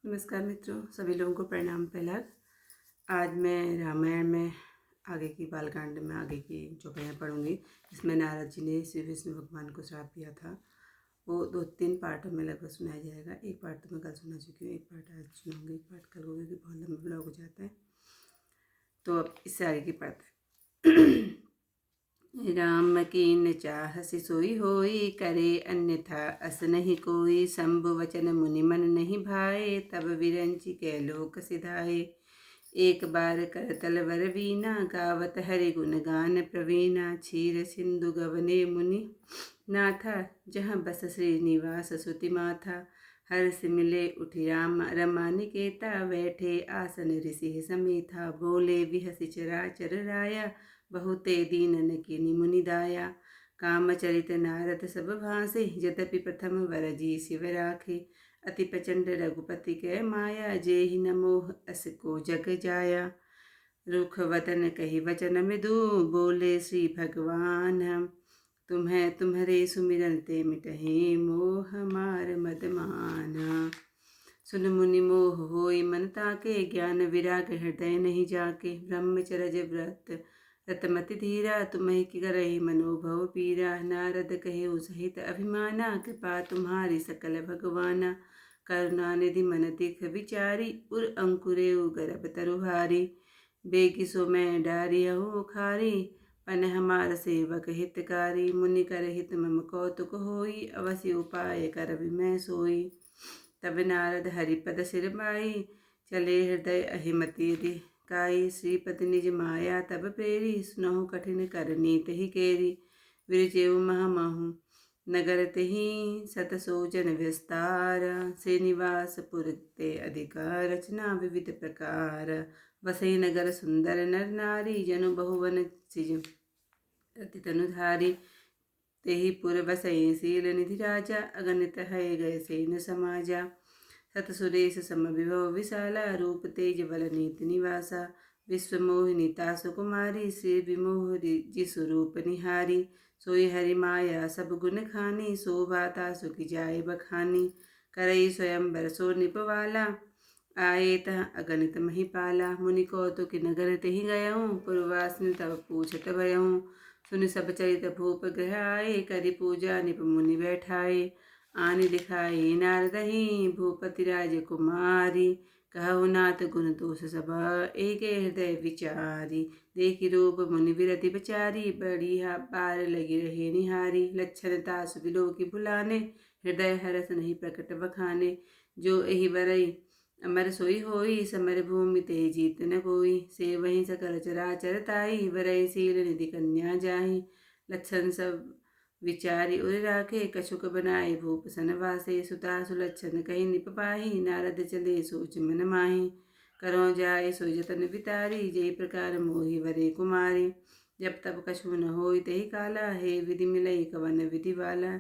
नमस्कार मित्रों, सभी लोगों को प्रणाम। पहला आज मैं रामायण में आगे की बालकांड में आगे की जो मैं पढ़ूंगी, इसमें नारद जी ने श्री विष्णु भगवान को श्राप दिया था। वो 2-3 पार्टों में लगभग सुनाया जाएगा। एक पार्ट तो मैं कल सुना चुकी हूँ, एक पार्ट आज सुनाऊंगी, एक पार्ट कल होगा क्योंकि बहुत लंबा ब्लॉग हो जाता है। तो अब इससे आगे की पढ़ते राम कीन चाहसि सोई होई, करे अन्यथा अस नहीं कोई। शंभु वचन मुनि मन नहीं भाए, तब विरंचि कै लोक सिधाए। एक बार कर तलवर वीना, गावत हरि गुण गान प्रवीणा। क्षीर सिंधु गवने मुनि नाथा, जहाँ बस श्रीनिवास सुति माथा। हर्ष मिले उठि राम रमा निकेता, बैठे आसन ऋषि समेता। बोले बिहसि चराचर राया, बहुते दीनन कीनि मुनि दाया। कामचरित नारद सब भासे, यद्यपि प्रथम वर जी शिव राखे। अति प्रचंड रघुपति कै माया, जेहि न मोह अस को जग जाया। रुख वदन कही वचन मृदु, बोले श्री भगवान हम। तुम्हें तुम्हारे सुमिरन ते मिटहि, मोह मार मद माना। सुन मुनि मोह होई मन ताके, ज्ञान विराग हृदय नहीं जाके। ब्रह्मचर्य व्रत रतमति धीरा, तुम्हें की करहि मनोभव पीरा। नारद कहे सहित अभिमाना, कृपा तुम्हारी सकल भगवाना। करुणा निधि मन तिख विचारी, उर अंकुरे गर्भ तरुहारी। बेगी सो मैं डारियहु खारी, पन हमार सेवक हितकारी। मुनि कर हित मम कौतुक होई, अवश्य उपाय कर मैं सोई। तब नारद हरिपद सिर बाई, चले हृदय अहिमति दिखाई। श्रीपति निज माया तब प्रेरी, सुनहु कठिन कर नीत ही केरी। विरजेउ महमहु नगर तेहि, सत सो जन विस्तार। श्रीनिवास पुर ते अधिकार, रचना विविध प्रकार। वसई नगर सुंदर नर नारी, जनु बहुवन सिज रति तनुधारी। तेहि पुर बसई शील निधि राजा, अगणित है गए सेन समाजा। सत सुरेश सम विभव विशाला, रूप तेज बल नीति निवासा। विश्व मोहिनी तासु कुमारी, श्री विमोह जिसु रूप निहारी। सोई हरि माया सब गुण खानी, शोभा तासु की जाय बखानी। करई स्वयंवर सो निपवाला, आए तह अगणित महिपाला। मुनि कौतुक नगर तेहि गयऊँ, पुरवासिन तब पूछत भयऊँ। सुनि सब चरित भूप ग्रह आए, करि पूजा निप मुनि बैठाए। आनि दिखाई नारदहि, भूपति राजकुमारी। कहु नाथ गुण दोष सब, एक हृदय विचारी। देखि रूप मुनि विरति विचारी, बढ़िया पार लगी रहे निहारी। लक्षण तासु विलोकि भुलाने, हृदय हरस नहीं प्रकट बखाने। जो एहि बरई अमर सोई होई, समर भूमि ते जीत न कोई। से वहीं सकल चराचर ताई, वरई शील निधि कन्या जाहि। लक्षण सब विचारी उर राखे, कछुक बनाए भूप सन वासे। सुता सुलक्षण कही निप पाही, नारद चले सोच मन माही। करो जाए सो जतन वितारी, जय प्रकार मोहि वरे कुमारी। जब तब कछु न होई तेहि काला, हे विधि मिलई कवन विधि वाला।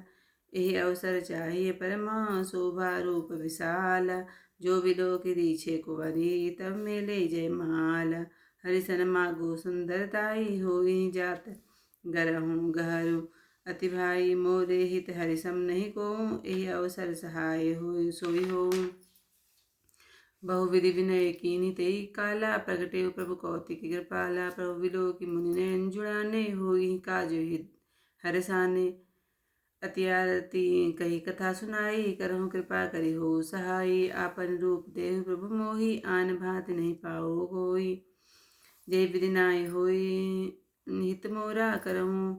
एहि अवसर चाहिए परम, शोभा रूप विशाल। जो विलोक दीछे कुंवरी, तब मेले जय माल। हरिसन मागो सुंदरताई, होई जात गरहूँ गहरू। अति भाई मोरे हित हरिसम नहीं को, एहि अवसर सहाय हो सोई हो। बहुविधि विनय कीनि तेहि काला, प्रगटे प्रभु कौतिक कृपाला। प्रभु विलोकि मुनि नयन जुड़ाने, होई काज हरसाने। अति आरती कही कथा सुनाई, करहु कृपा करि हो सहाई। आपन रूप देहु प्रभु मोहि, आन भांति नहीं पाओ कोई। जय विधि नाय होई हित मोरा, करहु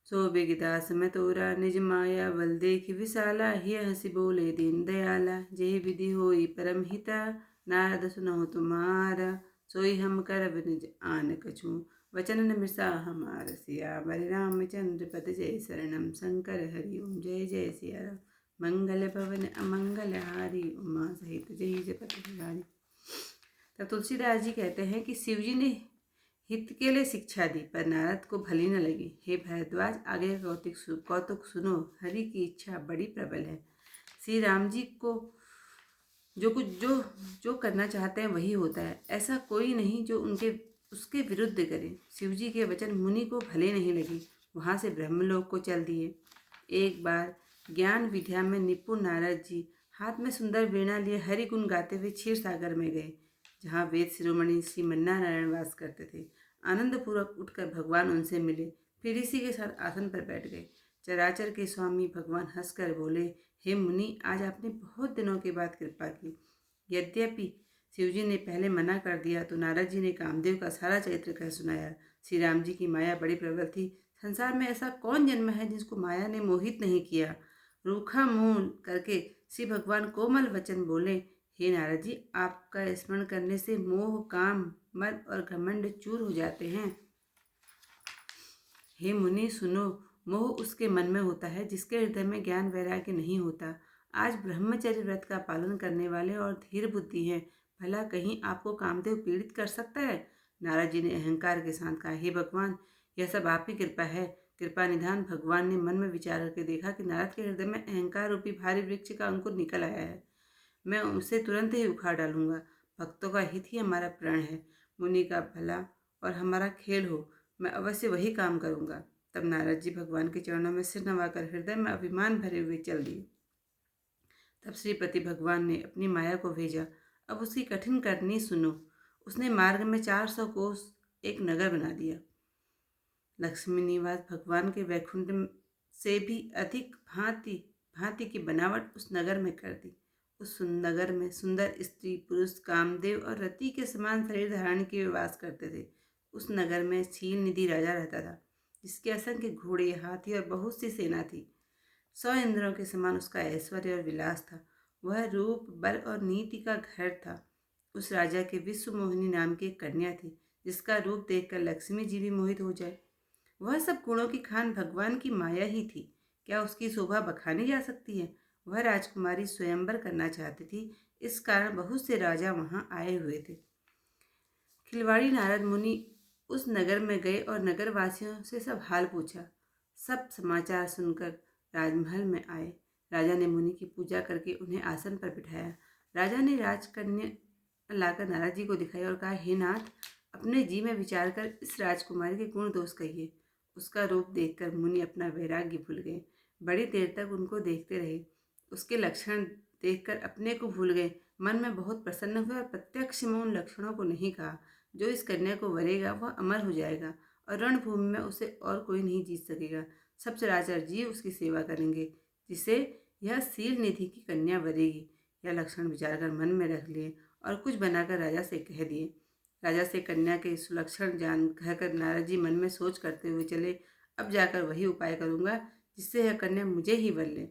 सो बिगिदास मैं तोरा। निज माया बल देखि विशाला, हिय हसी बोले दीन दयाला। जय विधि होई परम हिता, नारद सुनहु तुम्हारा। सोई हम करब निज आन कछु, वचन न मिसा हमार सिया। बरि रामचंद्र पद जय शरणम, शंकर हरि ओम जय जय सिया राम। मंगल भवन अमंगल हारी, उमा सहित जय जपत बिहारी। तब तुलसीदास जी कहते हैं कि शिव जी ने हित के लिए शिक्षा दी, पर नारद को भली न लगी। हे भरद्वाज, आगे कौतुक सुनो। हरि की इच्छा बड़ी प्रबल है। श्री राम जी को जो करना चाहते हैं वही होता है। ऐसा कोई नहीं जो उसके विरुद्ध करे। शिव जी के वचन मुनि को भले नहीं लगे, वहाँ से ब्रह्मलोक को चल दिए। एक बार ज्ञान विद्या में निपुण नारद जी हाथ में सुंदर वीणा लिए हरि गुण गाते हुए क्षीर सागर में गए, जहाँ वेद शिरोमणि श्री मन्ना नारायण वास करते थे। आनंदपूर्वक उठकर भगवान उनसे मिले, फिर इसी के साथ आसन पर बैठ गए। चराचर के स्वामी भगवान हंसकर बोले, हे मुनि, आज आपने बहुत दिनों के बाद कृपा की। यद्यपि शिवजी ने पहले मना कर दिया तो नारद जी ने कामदेव का सारा चरित्र कह सुनाया। श्री राम जी की माया बड़ी प्रबल थी। संसार में ऐसा कौन जन्म है जिसको माया ने मोहित नहीं किया। रूखा मुंह करके श्री भगवान कोमल वचन बोले, हे नारद जी, आपका स्मरण करने से मोह, काम, मद और घमंड चूर हो जाते हैं। हे मुनि सुनो, मोह उसके मन में होता है जिसके हृदय में ज्ञान वैराग्य नहीं होता। आज ब्रह्मचर्य व्रत का पालन करने वाले और धीर बुद्धि हैं, भला कहीं आपको कामदेव पीड़ित कर सकता है? नारद जी ने अहंकार के साथ कहा, हे भगवान, यह सब आप ही कृपा है। कृपा निधान भगवान ने मन में विचार करके देखा कि नारद के हृदय में अहंकार रूपी भारी वृक्ष का अंकुर निकल आया है। मैं उसे तुरंत ही उखाड़ डालूंगा। भक्तों का हित ही हमारा प्रण है। मुनि का भला और हमारा खेल हो, मैं अवश्य वही काम करूंगा। तब नारद जी भगवान के चरणों में सिर नवाकर हृदय में अभिमान भरे हुए चल दिए। तब श्रीपति भगवान ने अपनी माया को भेजा। अब उसकी कठिन करनी सुनो। उसने मार्ग में 400 कोस एक नगर बना दिया। लक्ष्मी निवास भगवान के वैकुंठ से भी अधिक भांति भांति की बनावट उस नगर में कर दी। उस नगर में सुंदर स्त्री पुरुष कामदेव और रति के समान शरीर धारण किए वास करते थे। उस नगर में शील निधि राजा रहता था, जिसके असंख्य घोड़े, हाथी और बहुत सी सेना थी। 100 इंद्रों के समान उसका ऐश्वर्य और विलास था। वह रूप, बल और नीति का घर था। उस राजा के विश्व मोहिनी नाम की एक कन्या थी, जिसका रूप देखकर लक्ष्मी जी भी मोहित हो जाए। वह सब गुणों की खान भगवान की माया ही थी। क्या उसकी शोभा बखानी जा सकती है? वह राजकुमारी स्वयंवर करना चाहती थी, इस कारण बहुत से राजा वहां आए हुए थे। खिलवाड़ी नारद मुनि उस नगर में गए और नगर वासियों से सब हाल पूछा। सब समाचार सुनकर राजमहल में आए। राजा ने मुनि की पूजा करके उन्हें आसन पर बिठाया। राजा ने राजकन्या लाकर नारद जी को दिखाई और कहा, हे नाथ, अपने जी में विचार कर इस राजकुमारी के गुण दोष कहिए। उसका रूप देखकर मुनि अपना वैराग्य भूल गए। बड़ी देर तक उनको देखते रहे। उसके लक्षण देखकर अपने को भूल गए। मन में बहुत प्रसन्न हुए और प्रत्यक्ष में उन लक्षणों को नहीं कहा। जो इस कन्या को वरेगा वह अमर हो जाएगा और रणभूमि में उसे और कोई नहीं जीत सकेगा। सब चराचर जीव उसकी सेवा करेंगे, जिसे यह शील निधि की कन्या वरेगी। यह लक्षण विचार कर मन में रख लिए और कुछ बनाकर राजा से कह दिए। राजा से कन्या के सुलक्षण जान कहकर नारद जी मन में सोच करते हुए चले, अब जाकर वही उपाय करूंगा जिससे यह कन्या मुझे ही वर ले।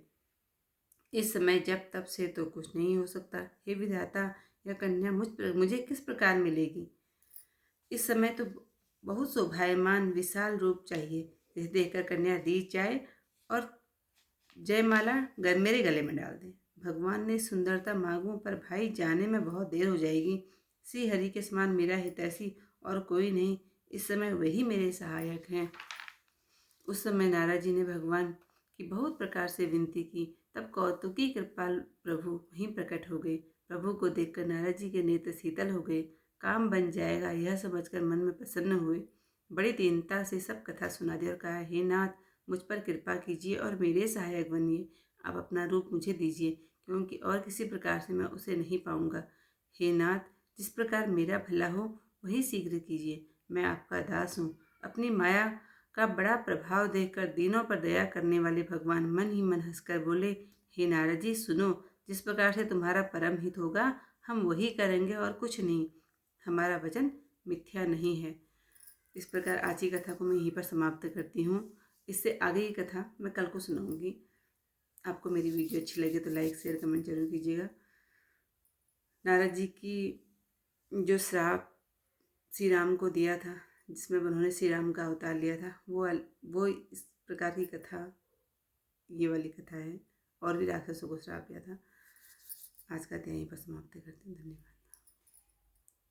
इस समय जब तब से तो कुछ नहीं हो सकता। हे विधाता, यह कन्या मुझे किस प्रकार मिलेगी? इस समय तो बहुत शोभायमान विशाल रूप चाहिए, जिसे देखकर कन्या रीझ जाए और जयमाला मेरे गले में डाल दे। भगवान ने सुंदरता मांगूं पर भाई जाने में बहुत देर हो जाएगी। श्री हरि के समान मेरा हितैषी और कोई नहीं। इस समय वही मेरे सहायक हैं। उस समय नारद जी ने भगवान की बहुत प्रकार से विनती की। तब कौतुकी कृपाल प्रभु वहीं प्रकट हो गए। प्रभु को देखकर नारद जी के नेत्र शीतल हो गए। काम बन जाएगा यह समझकर मन में प्रसन्न हुए। बड़ी दीनता से सब कथा सुना दी और कहा, हे नाथ, मुझ पर कृपा कीजिए और मेरे सहायक बनिए। आप अपना रूप मुझे दीजिए, क्योंकि और किसी प्रकार से मैं उसे नहीं पाऊंगा। हे नाथ, जिस प्रकार मेरा भला हो वही शीघ्र कीजिए। मैं आपका दास हूँ। अपनी माया का बड़ा प्रभाव देखकर दीनों पर दया करने वाले भगवान मन ही मन हंसकर बोले, हे नारद जी सुनो, जिस प्रकार से तुम्हारा परम हित होगा हम वही करेंगे और कुछ नहीं। हमारा वचन मिथ्या नहीं है। इस प्रकार आज की कथा को मैं यहीं पर समाप्त करती हूँ। इससे आगे की कथा मैं कल को सुनाऊंगी। आपको मेरी वीडियो अच्छी लगे तो लाइक शेयर कमेंट जरूर कीजिएगा। नारद जी की जो श्राप श्री राम को दिया था, जिसमें उन्होंने श्री राम का अवतार लिया था, वो इस प्रकार की कथा, ये वाली कथा है। और भी राक्षसों को श्राप दिया था। आज का अध्याय यहीं पर समाप्त करते हैं। धन्यवाद।